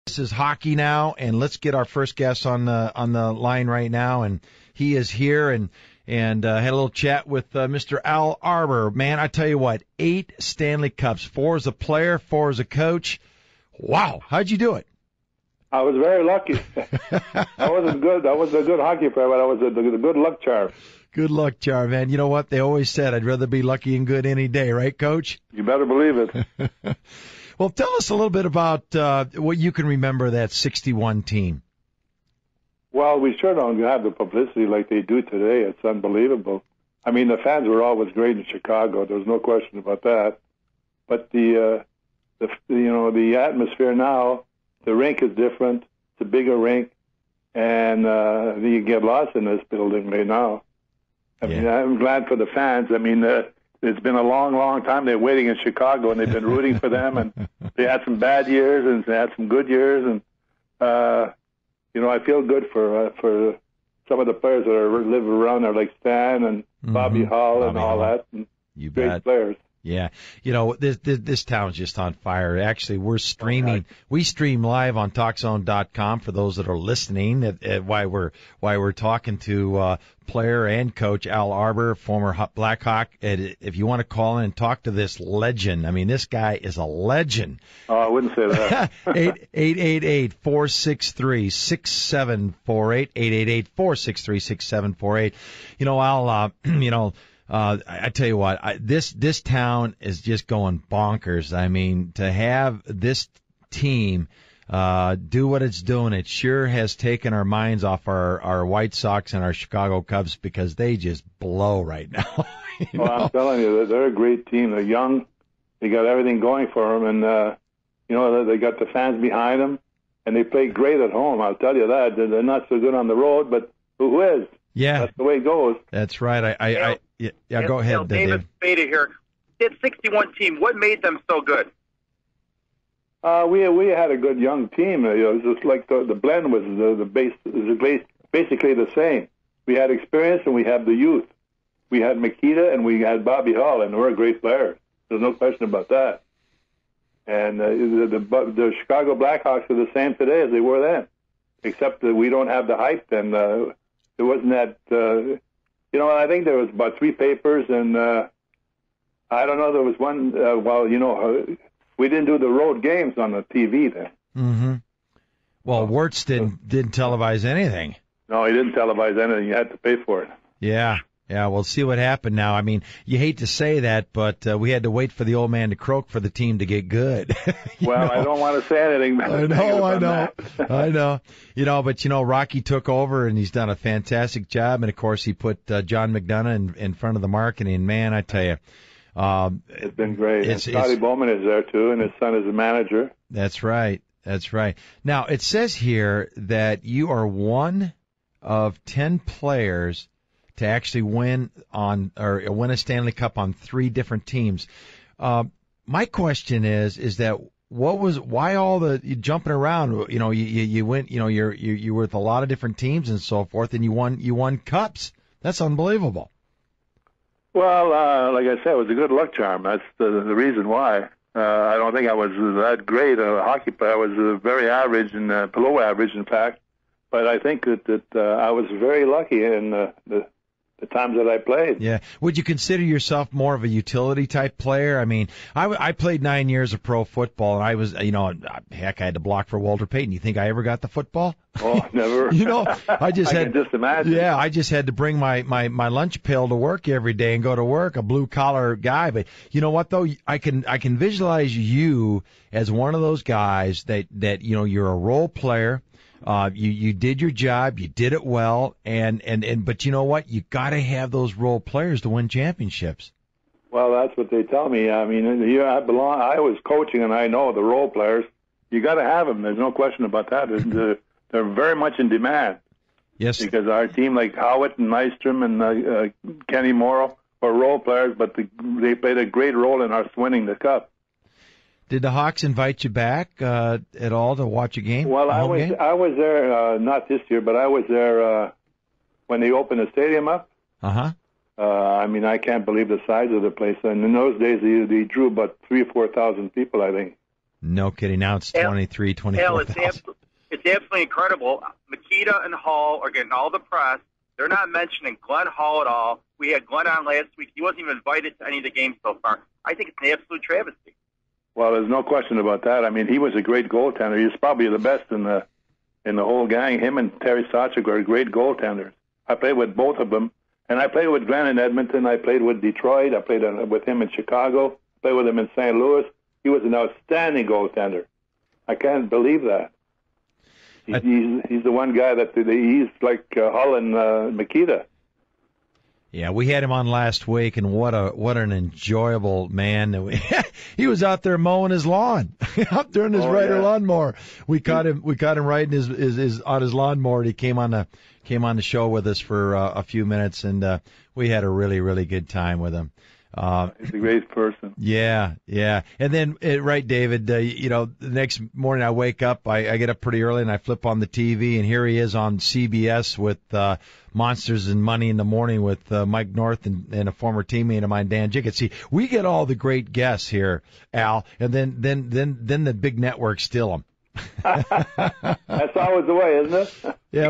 This is hockey now, and let's get our first guest on the line right now, and he is here, and had a little chat with Mr. Al Arbour. Man, I tell you what, 8 Stanley Cups, 4 as a player, 4 as a coach. Wow, how'd you do it? I was very lucky. I wasn't good. I wasn't a good hockey player, but I was a good luck charm. Good luck charm, man. You know what? They always said I'd rather be lucky and good any day, right, Coach? You better believe it. Well, tell us a little bit about what you can remember of that 61 team. Well, we sure don't have the publicity like they do today. It's unbelievable. I mean, the fans were always great in Chicago. There's no question about that. But the atmosphere now, the rink is different. It's a bigger rink, and you get lost in this building right now. I mean, I'm glad for the fans. I mean, it's been a long, long time. They're waiting in Chicago, and they've been rooting for them. And they had some bad years, and they had some good years. And I feel good for some of the players that live around there, like Stan and Bobby Hull and all that. And you great bet. Players. Yeah, this town's just on fire. Actually, we're streaming. We stream live on TalkZone.com for those that are listening. Why we're talking to player and coach Al Arbour, former Blackhawk. If you want to call in and talk to this legend, I mean, this guy is a legend. Oh, I wouldn't say that. 888-463-6748. 888-463-6748. Al. I tell you what, this town is just going bonkers. I mean, to have this team do what it's doing, it sure has taken our minds off our White Sox and our Chicago Cubs, because they just blow right now. Well, I'm telling you, they're a great team. They're young. They got everything going for them, and they got the fans behind them, and they play great at home. I'll tell you that. They're not so good on the road, but who is? Yeah, that's the way it goes. That's right. Go ahead, David Spada here. That 61 team, what made them so good? We had a good young team. It was just like the blend was basically the same. We had experience and we had the youth. We had Makita and we had Bobby Hull, and we're great players. There's no question about that. And the Chicago Blackhawks are the same today as they were then, except that we don't have the hype. And there wasn't that. I think there was about 3 papers, and I don't know. There was one. We didn't do the road games on the TV then. Mm-hmm. Well, Wirtz didn't televise anything. No, he didn't televise anything. You had to pay for it. Yeah. We'll see what happened now. I mean, you hate to say that, but we had to wait for the old man to croak for the team to get good. I don't want to say anything. I know. But Rocky took over, and he's done a fantastic job. And of course, he put John McDonough in front of the marketing. Man, I tell you, it's been great. And Scotty Bowman is there too, and his son is a manager. That's right. Now it says here that you are one of 10 players to actually win a Stanley Cup on 3 different teams. My question is that why all the jumping around? You went, you were with a lot of different teams and so forth, and you won cups. That's unbelievable. Well, like I said, it was a good luck charm. That's the reason why. I don't think I was that great a hockey player. I was very average and below average, in fact. But I think that I was very lucky in the times that I played. Yeah. Would you consider yourself more of a utility type player? I mean, I played 9 years of pro football, and I was, heck, I had to block for Walter Payton. You think I ever got the football? Oh, never. I just can just imagine. Yeah, I just had to bring my lunch pail to work every day and go to work, a blue collar guy. But you know what though? I can visualize you as one of those guys that you're a role player. You did your job, you did it well, but you know what? You got to have those role players to win championships. Well, that's what they tell me. I mean, here I belong. I was coaching, and I know the role players. You got to have them. There's no question about that. They're very much in demand. Yes. Because our team, like Howitt and Nystrom and Kenny Morrow, are role players, but they played a great role in us winning the Cup. Did the Hawks invite you back at all to watch a game? Well, I was there, not this year, but I was there when they opened the stadium up. Uh-huh. I mean, I can't believe the size of the place. And in those days, they drew about 3,000 or 4,000 people, I think. No kidding. Now it's 23, Hell, 24,000. it's absolutely incredible. Makita and Hall are getting all the press. They're not mentioning Glenn Hall at all. We had Glenn on last week. He wasn't even invited to any of the games so far. I think it's an absolute travesty. Well, there's no question about that. I mean, he was a great goaltender. He's probably the best in the whole gang. Him and Terry Sawchuk are great goaltenders. I played with both of them, and I played with Glenn in Edmonton. I played with Detroit. I played with him in Chicago. I played with him in St. Louis. He was an outstanding goaltender. I can't believe that. He's the one guy that he's like Hull and Makita. Yeah, we had him on last week, and what an enjoyable man. He was out there mowing his lawn, out there in his lawnmower. We caught him riding his on his lawnmower. And he came on the show with us for a few minutes, and we had a really, really good time with him. He's a great person. Yeah. And then, right, David, the next morning I wake up, I get up pretty early and I flip on the TV, and here he is on CBS with Monsters and Money in the Morning with Mike North and a former teammate of mine, Dan Jickett. See, we get all the great guests here, Al, and then the big networks steal them. That's always the way, isn't it? Yeah,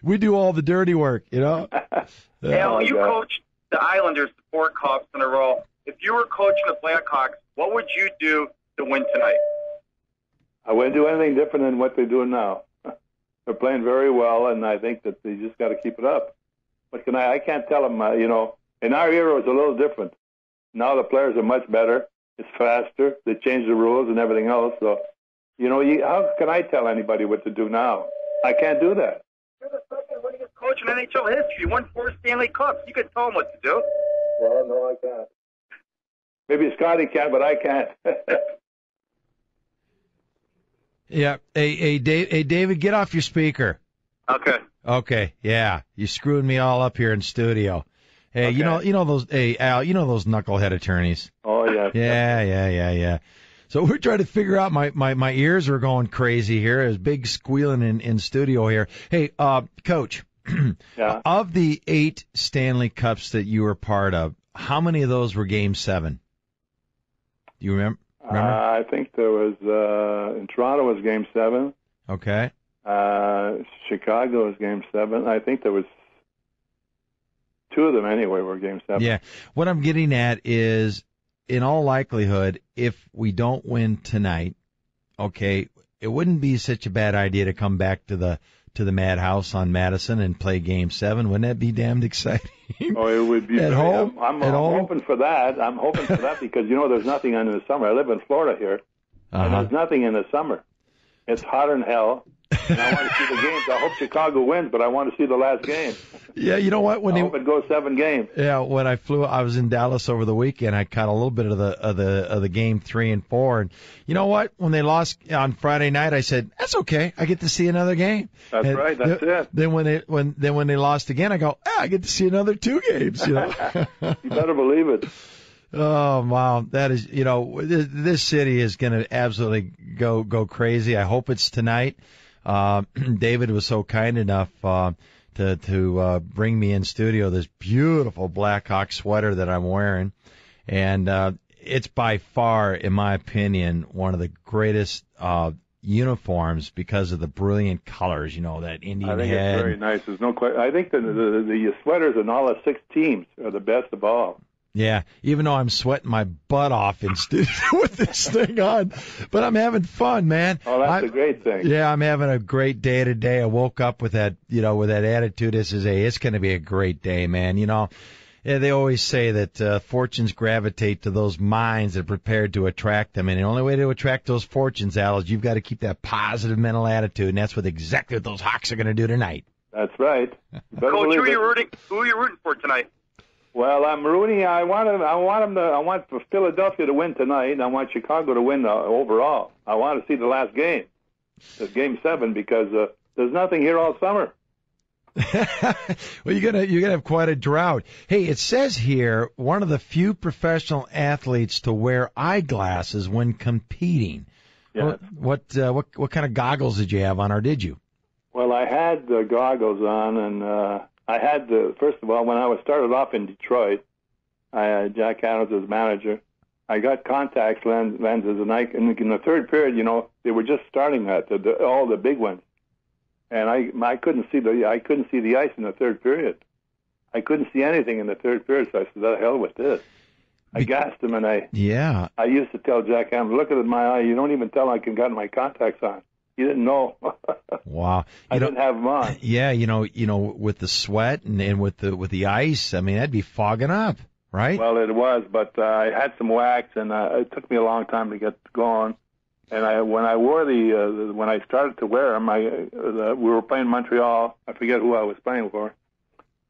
we do all the dirty work, Al, you coached the Islanders to 4 cups in a row. If you were coaching the Blackhawks, what would you do to win tonight? I wouldn't do anything different than what they're doing now. They're playing very well, and I think that they just got to keep it up. What can I can't tell them, in our era it's a little different. Now the players are much better. It's faster. They changed the rules and everything else. So, how can I tell anybody what to do now? I can't do that. You're the second winningest coach in NHL history. You won 4 Stanley Cups. You can tell them what to do. Well, no, I can't. Maybe Scotty can, but I can't. Yeah. Hey, David, get off your speaker. Okay. Yeah. You're screwing me all up here in studio. Hey, okay. you know those. Hey, Al, you know those knucklehead attorneys. Oh yeah. Yeah. So we're trying to figure out. My ears are going crazy here. There's big squealing in studio here. Hey, Coach. Yeah. Of the 8 Stanley Cups that you were part of, how many of those were Game 7? Do you remember? I think there was in Toronto was Game 7. Okay. Chicago was Game 7. I think there was 2 of them anyway were Game 7. Yeah. What I'm getting at is, in all likelihood, if we don't win tonight, okay, it wouldn't be such a bad idea to come back to the Madhouse on Madison and play Game 7. Wouldn't that be damned exciting? Oh, it would be. At home? I'm hoping for that. I'm hoping for that because, there's nothing in the summer. I live in Florida here, and there's nothing in the summer. It's hotter than hell, and I want to see the games. I hope Chicago wins, but I want to see the last game. Yeah, you know what? I hope it goes 7 games. Yeah, when I was in Dallas over the weekend. I caught a little bit of the Game 3 and 4, and you know what? When they lost on Friday night, I said that's okay. I get to see another game. That's right. That's it. Then when they lost again, I go, I get to see another 2 games. You better believe it. Oh wow, that is this city is going to absolutely go crazy. I hope it's tonight. David was so kind enough to bring me in studio this beautiful Blackhawk sweater that I'm wearing, and it's by far, in my opinion, one of the greatest uniforms because of the brilliant colors. That Indian I think head. It's very nice. There's no question. I think the sweaters in all the 6 teams are the best of all. Yeah, even though I'm sweating my butt off in studio with this thing on, but I'm having fun, man. Oh, that's a great thing. Yeah, I'm having a great day today. I woke up with that, with that attitude. It's going to be a great day, man. They always say that fortunes gravitate to those minds that are prepared to attract them, and the only way to attract those fortunes, Al, is you've got to keep that positive mental attitude, and that's exactly what those Hawks are going to do tonight. That's right. Coach, who are you rooting for tonight? Well, I'm rooting. I want for Philadelphia to win tonight, and I want Chicago to win overall. I want to see the last game, Game 7, because there's nothing here all summer. Well, you're gonna have quite a drought. Hey, it says here one of the few professional athletes to wear eyeglasses when competing. Yes. What kind of goggles did you have on, or did you? Well, I had the goggles on, and I had first of all, when I started off in Detroit, I had Jack Adams as manager. I got contacts lenses, and in the third period, they were just starting that, all the big ones, and I couldn't see the ice in the third period. I couldn't see anything in the third period, so I said, "The hell with this." I gassed him, and I used to tell Jack Ham, "Look at my eye. You don't even tell I can got my contacts on." He didn't know. Wow. I didn't have them on. Yeah, with the sweat and with the ice, I mean, that'd be fogging up, right? Well, it was, but I had some wax, and it took me a long time to get going. And when I started to wear them, we were playing Montreal. I forget who I was playing for.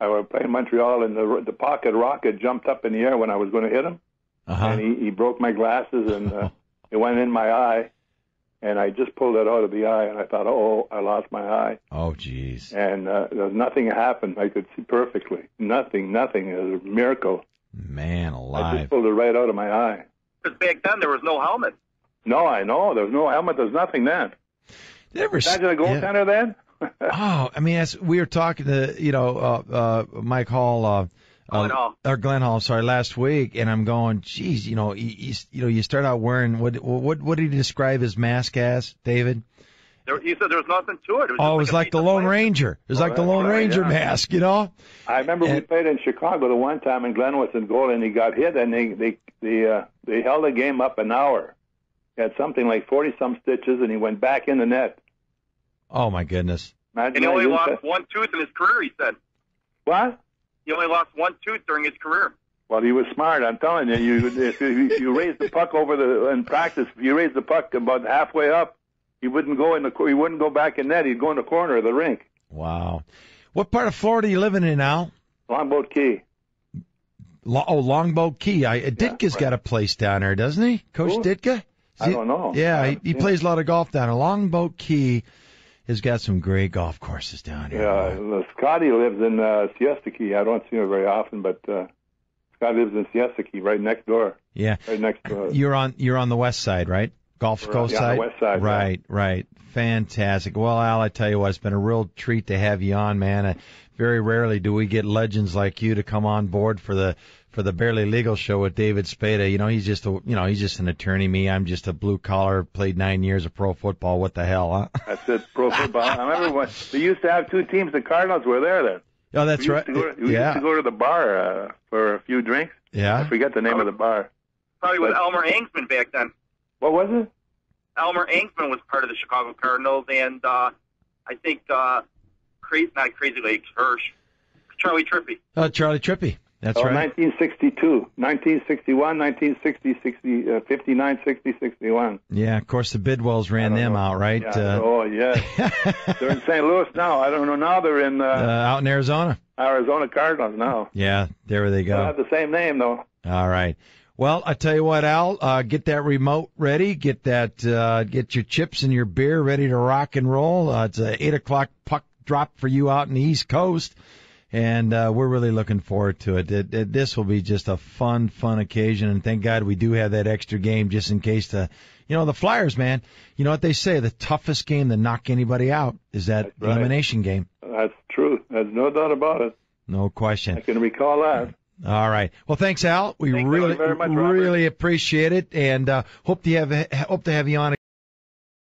I was playing Montreal, and the pocket rocket jumped up in the air when I was going to hit him, and he broke my glasses, and it went in my eye. And I just pulled it out of the eye, and I thought, I lost my eye. Oh, jeez. And nothing happened. I could see perfectly. Nothing. It was a miracle. Man alive. I just pulled it right out of my eye. Because back then there was no helmet. No, I know. There was no helmet. There was nothing then. Imagine a goaltender then? I mean, as we were talking to, Mike Hall, Glenn Hall, sorry, last week, and I'm going, geez, you start out wearing, what did he describe his mask as, David? He said there was nothing to it. It was like the Lone Ranger. It was like the Lone Ranger mask, I remember we played in Chicago the one time, and Glenn was in goal, and he got hit, and they held the game up an hour. He had something like 40-some stitches, and he went back in the net. Oh, my goodness. And he only lost one tooth in his career, he said. What? He only lost one tooth during his career. Well, he was smart. I'm telling you. If you raise the puck in practice, if you raise the puck about halfway up, he wouldn't go back in net. He'd go in the corner of the rink. Wow. What part of Florida are you living in now? Longboat Key. Longboat Key. Ditka's got a place down there, doesn't he? Coach Ditka? I don't know. Yeah, he plays a lot of golf down there. Longboat Key has got some great golf courses down here. Yeah, Scotty lives in Siesta Key. I don't see him very often, but Scotty lives in Siesta Key, right next door. Yeah, right next door. You're on the west side, right? Gulf Coast side. The west side. Right. Fantastic. Well, Al, I tell you what, it's been a real treat to have you on, man. Very rarely do we get legends like you to come on board for the Barely Legal show with David Spada. He's just an attorney. Me, I'm just a blue collar. Played 9 years of pro football. What the hell, huh? That's it, pro football. I remember when we used to have two teams. The Cardinals were there then. Oh, that's right. We used to go to the bar for a few drinks. Yeah. I forget the name of the bar. Probably with Elmer Angsman back then. What was it? Elmer Angsman was part of the Chicago Cardinals, and I think not Crazy Legs, Hirsch, Charlie Trippy. Charlie Trippy. That's right. 1962, 1961, 1960, 59, 60, 61. Yeah, of course, the Bidwells ran them out, right? Yeah. They're in St. Louis now. I don't know. Now they're in... out in Arizona. Arizona Cardinals now. Yeah, there they go. They have the same name, though. All right. Well, I tell you what, Al, get that remote ready. Get your chips and your beer ready to rock and roll. It's a 8 o'clock puck drop for you out in the East Coast. And we're really looking forward to it. This will be just a fun occasion. And thank God we do have that extra game just in case the Flyers, man, you know what they say, the toughest game to knock anybody out is that elimination game. That's true. There's no doubt about it. No question. I can recall that. All right. Well, thanks, Al. We really appreciate it, and hope to have you on